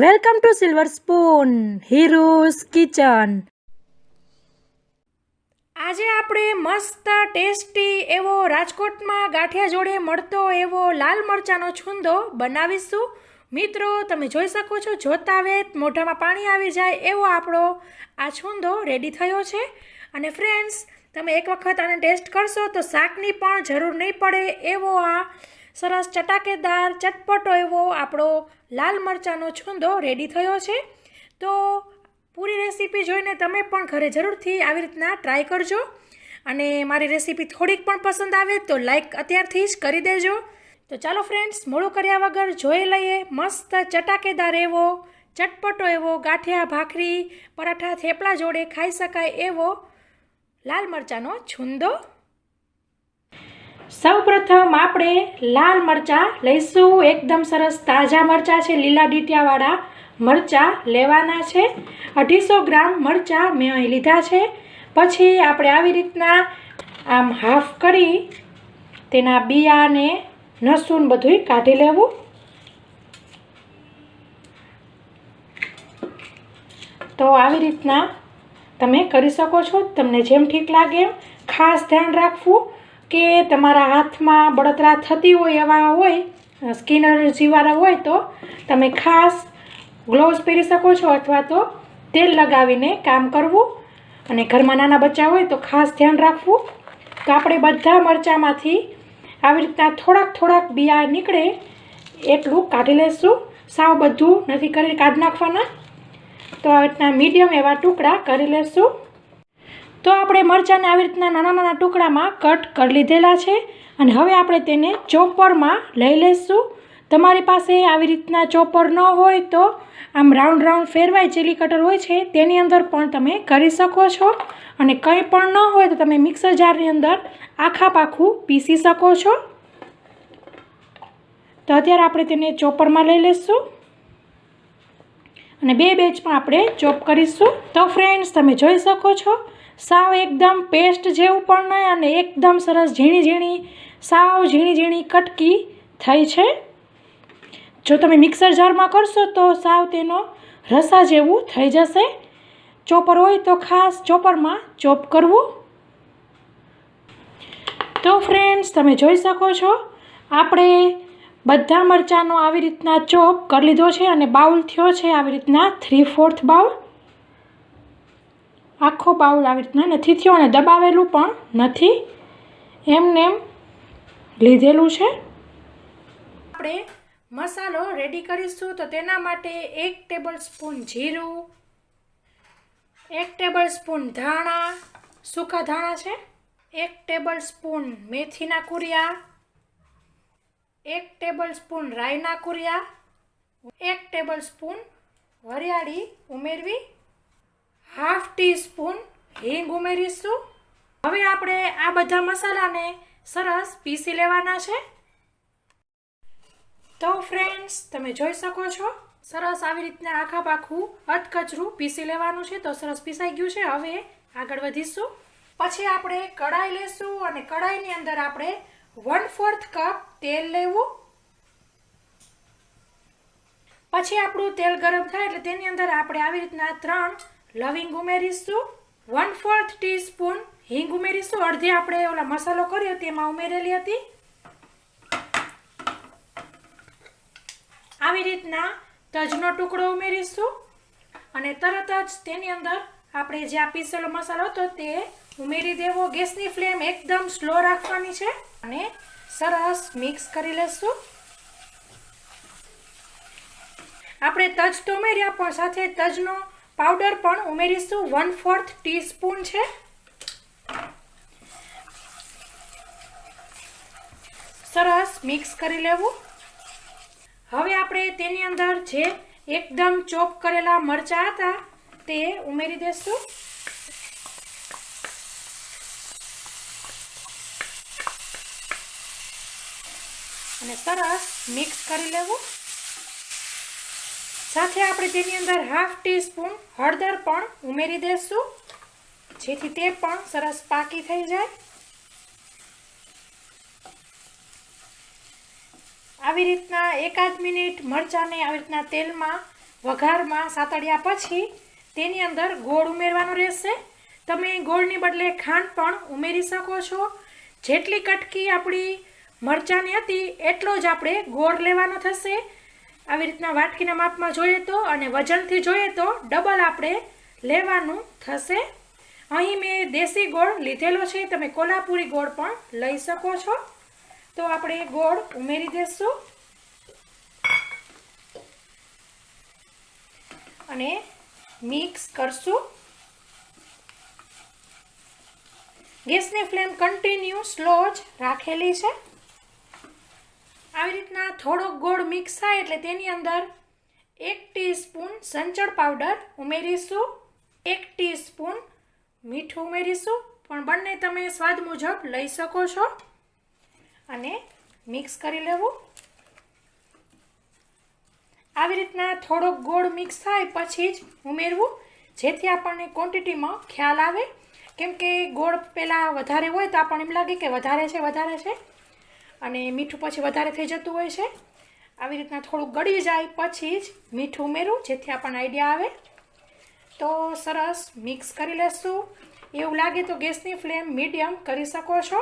Welcome to silver spoon heroes kitchen. આજે આપણે મસ્ત ટેસ્ટી એવો રાજકોટમાં ગાંઠિયા જોડે મળતો એવો લાલ મરચાંનો છુંદો બનાવીશું. મિત્રો, તમે જોઈ શકો છો, જોતા વેત મોઢામાં પાણી આવી જાય એવો આપણો આ છુંદો રેડી થયો છે. અને ફ્રેન્ડ્સ, તમે એક વખત આને ટેસ્ટ કરશો તો શાકની પણ જરૂર નહીં પડે એવો આ સરસ ચટાકેદાર ચટપટો એવો આપણો લાલ મરચાંનો છુંદો રેડી થયો છે. તો પૂરી રેસીપી જોઈને તમે પણ ઘરે જરૂરથી આવી રીતના ટ્રાય કરજો. અને મારી રેસીપી થોડીક પણ પસંદ આવે તો લાઈક અત્યારથી જ કરી દેજો. તો ચાલો ફ્રેન્ડ્સ, મોડું કર્યા વગર જોઈ લઈએ મસ્ત ચટાકેદાર એવો ચટપટો એવો ગાંઠિયા, ભાખરી, પરાઠા, થેપલા જોડે ખાઈ શકાય એવો લાલ મરચાંનો છુંદો. સૌપ્રથમ આપણે લાલ મરચાં લઈશું. એકદમ સરસ તાજા મરચાં છે, લીલા ડીટિયાવાળા મરચાં લેવાના છે. 250 ગ્રામ મરચાં મેં અહીં લીધા છે. પછી આપણે આવી રીતના આમ હાફ કરી તેના બિયાને નસુન બધુંય કાઢી લેવું. તો આવી રીતના તમે કરી શકો છો, તમને જેમ ઠીક લાગે એમ. ખાસ ધ્યાન રાખવું કે તમારા હાથમાં બળતરા થતી હોય એવા હોય, સ્કિન એલર્જીવાળા હોય તો તમે ખાસ ગ્લોવ્સ પહેરી શકો છો અથવા તો તેલ લગાવીને કામ કરવું. અને ઘરમાં નાના બચ્ચા હોય તો ખાસ ધ્યાન રાખવું. તો આપણે બધા મરચાંમાંથી આવી રીતના થોડાક બિયા નીકળે એટલું કાઢી લઈશું. સાવ બધું નથી કરી કાઢી નાખવાના. તો આવી રીતના મીડિયમ એવા ટુકડા કરી લઈશું. તો આપણે મરચાંને આવી રીતના નાના ટુકડામાં કટ કરી લીધેલા છે. અને હવે આપણે તેને ચોપરમાં લઈ લઈશું. તમારી પાસે આવી રીતના ચોપર ન હોય તો આમ રાઉન્ડ ફેરવાય ચીલી કટર હોય છે તેની અંદર પણ તમે કરી શકો છો. અને કંઈ પણ ન હોય તો તમે મિક્સર જારની અંદર આખા પાખું પીસી શકો છો. તો અત્યારે આપણે તેને ચોપરમાં લઈ લઈશું અને બે બેચમાં આપણે ચોપ કરીશું. તો ફ્રેન્ડ્સ, તમે જોઈ શકો છો, સાવ એકદમ પેસ્ટ જેવું પણ નહીં અને એકદમ સરસ ઝીણી કટકી થઈ છે. જો તમે મિક્સર જારમાં કરશો તો સાવ તેનો રસા જેવું થઈ જશે. ચોપર હોય તો ખાસ ચોપરમાં ચોપ કરવું. તો ફ્રેન્ડ્સ, તમે જોઈ શકો છો, આપણે બધા મરચાંનો આવી રીતના ચોપ કરી લીધો છે. અને બાઉલ થયો છે આવી રીતના 3/4 બાઉલ. આખો બાઉલ આવી રીતના નથી થયો અને દબાવેલું પણ નથી, એમને એમ લીધેલું છે. આપણે મસાલો રેડી કરીશું. તો તેના માટે 1 ટેબલ સ્પૂન જીરું, 1 ટેબલ સ્પૂન ધાણા, સૂકા ધાણા છે, 1 ટેબલ સ્પૂન મેથીના કુરિયા, 1 ટેબલ સ્પૂન રાઈના કુરિયા, 1 ટેબલ સ્પૂન વરિયાળી ઉમેરવી, 1/2 ટીસ્પૂન હિંગ ઉમેરીશું. હવે આપણે આ બધા મસાલાને સરસ પીસી લેવાના છે. તો ફ્રેન્ડ્સ, તમે જોઈ શકો છો, સરસ આવી રીતના આખા પાખું અધકચરું પીસી લેવાનું છે. તો સરસ પીસાઈ ગયું છે. હવે આગળ વધીશું. પછી આપણે કઢાઈ લેશું અને કઢાઈની અંદર આપણે 1/4 કપ તેલ લેવું. પછી આપણું તેલ ગરમ થાય એટલે તેની અંદર આપણે આવી રીતના 3 લવિંગ ઉમેરીશું, 1/4 ટીસ્પૂન હિંગ ઉમેરીશું. અડધી આપણે ઓલા મસાલો કર્યો તેમાં ઉમેરેલી હતી. આવી રીતના તજનો ટુકડો ઉમેરીશું અને તરત જ તેની અંદર આપણે જે આ પીસેલો મસાલો હતો તે ઉમેરી દેવો. ગેસની ફ્લેમ એકદમ સ્લો રાખવાની છે અને સરસ મિક્સ કરી લેશું. આપણે તજ તો ઉમેર્યા પણ સાથે તજનો પાવડર પણ ઉમેરીશું. 1/4 ટીસ્પૂન છે. સરસ મિક્સ કરી લેવું. હવે આપણે તેની અંદર જે એકદમ ચોપ કરેલા મરચાં હતા તે ઉમેરી દઈશું. અને સરસ મિક્સ કરી લેવું. સાથે આપણે તેની અંદર 1/2 ટીસ્પૂન હળદર પણ ઉમેરી દઈશું જેથી તે પણ સરસ પાકી થઈ જાય. આવી રીતના 1-8 મિનિટ મરચાંને આવી રીતના તેલમાં વઘારમાં સાતળ્યા પછી તેની અંદર ગોળ ઉમેરવાનો રહેશે. તમે ગોળની બદલે ખાંડ પણ ઉમેરી શકો છો. જેટલી કટકી આપણી મરચાંની હતી એટલો જ આપણે ગોળ લેવાનો થશે. આવી રીતના વાટકીના માપમાં જોઈએ તો અને વજનથી જોઈએ તો ડબલ આપણે લેવાનું થશે. અહીં મેં દેશી ગોળ લીધેલો છે, તમે કોલ્હાપુરી ગોળ પણ લઈ શકો છો. તો આપણે ગોળ ઉમેરી દઈશું અને મિક્સ કરશું. ગેસની ફ્લેમ કન્ટિન્યુ સ્લો જ રાખેલી છે. આવી રીતના થોડોક ગોળ મિક્સ થાય એટલે તેની અંદર 1 ટીસ્પૂન સંચળ પાવડર ઉમેરીશું, 1 ટીસ્પૂન મીઠું ઉમેરીશું, પણ બંને તમે સ્વાદ મુજબ લઈ શકો છો. અને મિક્સ કરી લેવું. આવી રીતના થોડોક ગોળ મિક્સ થાય પછી જ ઉમેરવું, જેથી આપણને ક્વોન્ટિટીમાં ખ્યાલ આવે. કેમ કે ગોળ પહેલાં વધારે હોય તો આપણને એમ લાગે કે વધારે છે અને મીઠું પછી વધારે થઈ જતું હોય છે. આવી રીતના થોડુંક ગળી જાય પછી જ મીઠું ઉમેરવું, જેથી આપણને આઈડિયા આવે. તો સરસ મિક્સ કરી લેશું. એવું લાગે તો ગેસની ફ્લેમ મીડિયમ કરી શકો છો.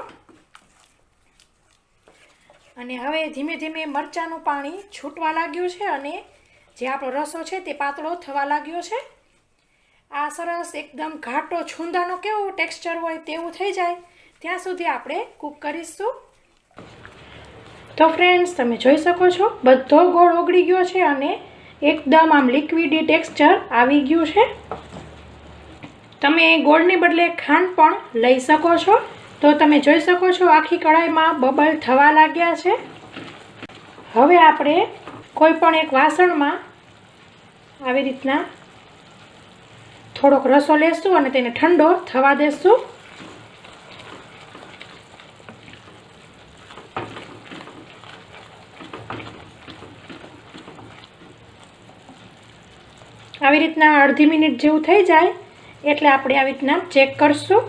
અને હવે ધીમે ધીમે મરચાંનું પાણી છૂટવા લાગ્યું છે અને જે આપણો રસો છે તે પાતળો થવા લાગ્યો છે. આ સરસ એકદમ ઘાટો છૂંદાનો કેવું ટેક્સચર હોય તેવું થઈ જાય ત્યાં સુધી આપણે કૂક કરીશું. તો ફ્રેન્ડ્સ, તમે જોઈ શકો છો બધો ગોળ ઓગળી ગયો છે અને એકદમ આમ લિક્વિડી ટેક્સચર આવી ગયું છે. તમે ગોળની બદલે ખાંડ પણ લઈ શકો છો. તો તમે જોઈ શકો છો આખી કઢાઈમાં બબલ થવા લાગ્યા છે. હવે આપણે કોઈ પણ એક વાસણમાં આવી રીતના થોડોક રસો લેશું અને તેને ઠંડો થવા દેશું. આવી રીતના અડધી મિનિટ જેવું થઈ જાય એટલે આપણે આવી રીતના ચેક કરશું.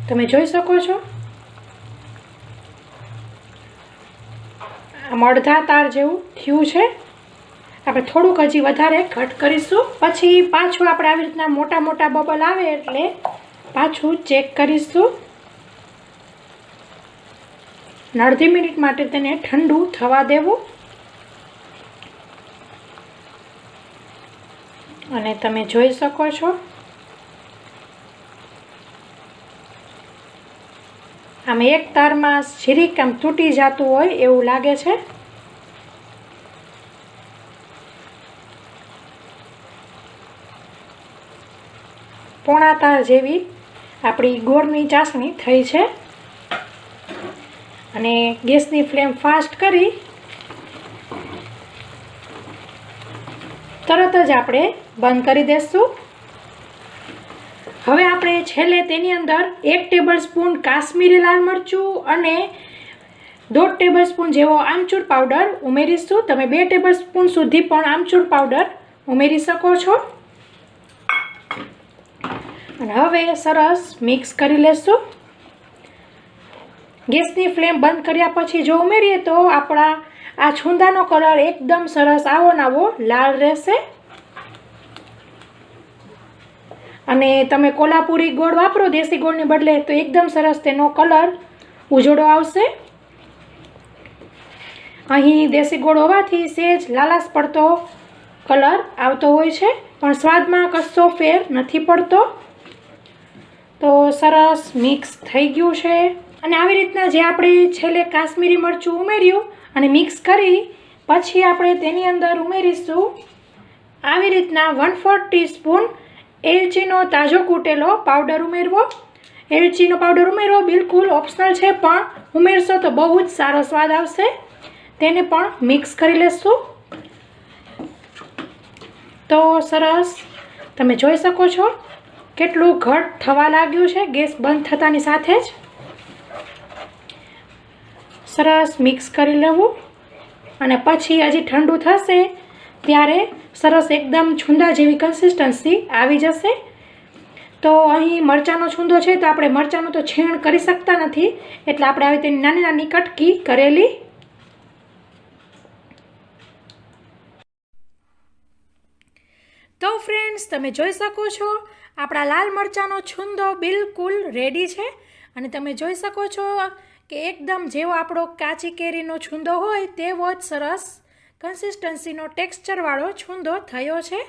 તમે જોઈ શકો છો આમ અડધા તાર જેવું થયું છે. આપણે થોડુંક હજી વધારે ઘટ કરીશું. પછી પાછું આપણે આવી રીતના મોટા મોટા બબલ આવે એટલે પાછું ચેક કરીશું. અડધી મિનિટ માટે તેને ઠંડુ થવા દેવું. અને તમે જોઈ શકો છો આમ એક તારમાં જીરીક આમ તૂટી જતું હોય એવું લાગે છે. પોણા તાર જેવી આપણી ગોળની ચાસણી થઈ છે. અને ગેસની ફ્લેમ ફાસ્ટ કરી તરત જ આપણે બંધ કરી દઈશું. હવે આપણે છેલ્લે તેની અંદર 1 ટેબલસ્પૂન કાશ્મીરી લાલ મરચું અને 1.5 ટેબલસ્પૂન જેવો આમચૂર પાવડર ઉમેરીશું. તમે 2 ટેબલસ્પૂન સુધી પણ આમચૂર પાવડર ઉમેરી શકો છો. અને હવે સરસ મિક્સ કરી લેશું. ગેસની ફ્લેમ બંધ કર્યા પછી જો ઉમેરીએ તો આપણા આ છૂંદાનો કલર એકદમ સરસ આવો નાવો લાલ રહેશે. અને તમે કોલ્હાપુરી ગોળ વાપરો દેશી ગોળની બદલે તો એકદમ સરસ તેનો કલર ઉજળો આવશે. અહીં દેશી ગોળ હોવાથી સહેજ લાલાશ પડતો કલર આવતો હોય છે, પણ સ્વાદમાં કશો ફેર નથી પડતો. તો સરસ મિક્સ થઈ ગયું છે. અને આવી રીતના જે આપણે છેલ્લે કાશ્મીરી મરચું ઉમેર્યું અને મિક્સ કરી પછી આપણે તેની અંદર ઉમેરીશું આવી રીતના 1/4 ટીસ્પૂન એલચીનો તાજો કૂટેલો પાવડર ઉમેરવો. એલચીનો પાવડર ઉમેરવો બિલકુલ ઓપ્શનલ છે, પણ ઉમેરશો તો બહુ જ સારો સ્વાદ આવશે. તેને પણ મિક્સ કરી લેશું. તો સરસ તમે જોઈ શકો છો કેટલું ઘટ થવા લાગ્યું છે ગેસ બંધ થતાની સાથે જ. સરસ મિક્સ કરી લેવું. અને પછી હજી ઠંડુ થશે ત્યારે સરસ એકદમ છૂંદા જેવી કન્સિસ્ટન્સી આવી જશે. તો અહીં મરચાંનો છૂંદો છે તો આપણે મરચાંનું તો છીણ કરી શકતા નથી, એટલે આપણે આવી તેની નાની નાની કટકી કરેલી. તો ફ્રેન્ડ્સ, તમે જોઈ શકો છો આપણા લાલ મરચાંનો છુંદો બિલકુલ રેડી છે. અને તમે જોઈ શકો છો કે એકદમ જેવો આપણો કાચી કેરીનો છુંદો હોય તેવો જ સરસ કન્સિસ્ટન્સીનો ટેક્સચરવાળો છુંદો થયો છે.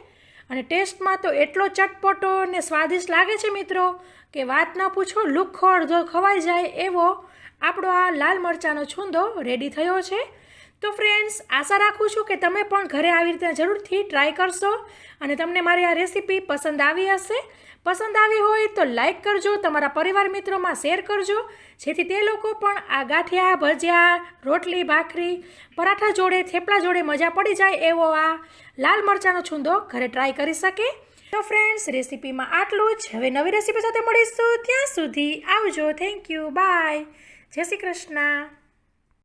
અને ટેસ્ટમાં તો એટલો ચટપટો અને સ્વાદિષ્ટ લાગે છે મિત્રો કે વાત ન પૂછો. લુખ્ખો અડધો ખવાઈ જાય એવો આપણો આ લાલ મરચાંનો છુંદો રેડી થયો છે. તો ફ્રેન્ડ્સ, આશા રાખું છું કે તમે પણ ઘરે આવી રીતે જરૂરથી ટ્રાય કરશો અને તમને મારી આ રેસીપી પસંદ આવી હશે. પસંદ આવી હોય તો લાઈક કરજો, તમારા પરિવાર મિત્રોમાં શેર કરજો, જેથી તે લોકો પણ આ ગાંઠિયા, ભજીયા, રોટલી, ભાખરી, પરાઠા જોડે, થેપલા જોડે મજા પડી જાય એવો આ લાલ મરચાંનો છુંદો ઘરે ટ્રાય કરી શકે. તો ફ્રેન્ડ્સ, રેસીપીમાં આટલું જ. હવે નવી રેસીપી સાથે મળીશું. ત્યાં સુધી આવજો. Thank you. બાય. જય શ્રી કૃષ્ણ.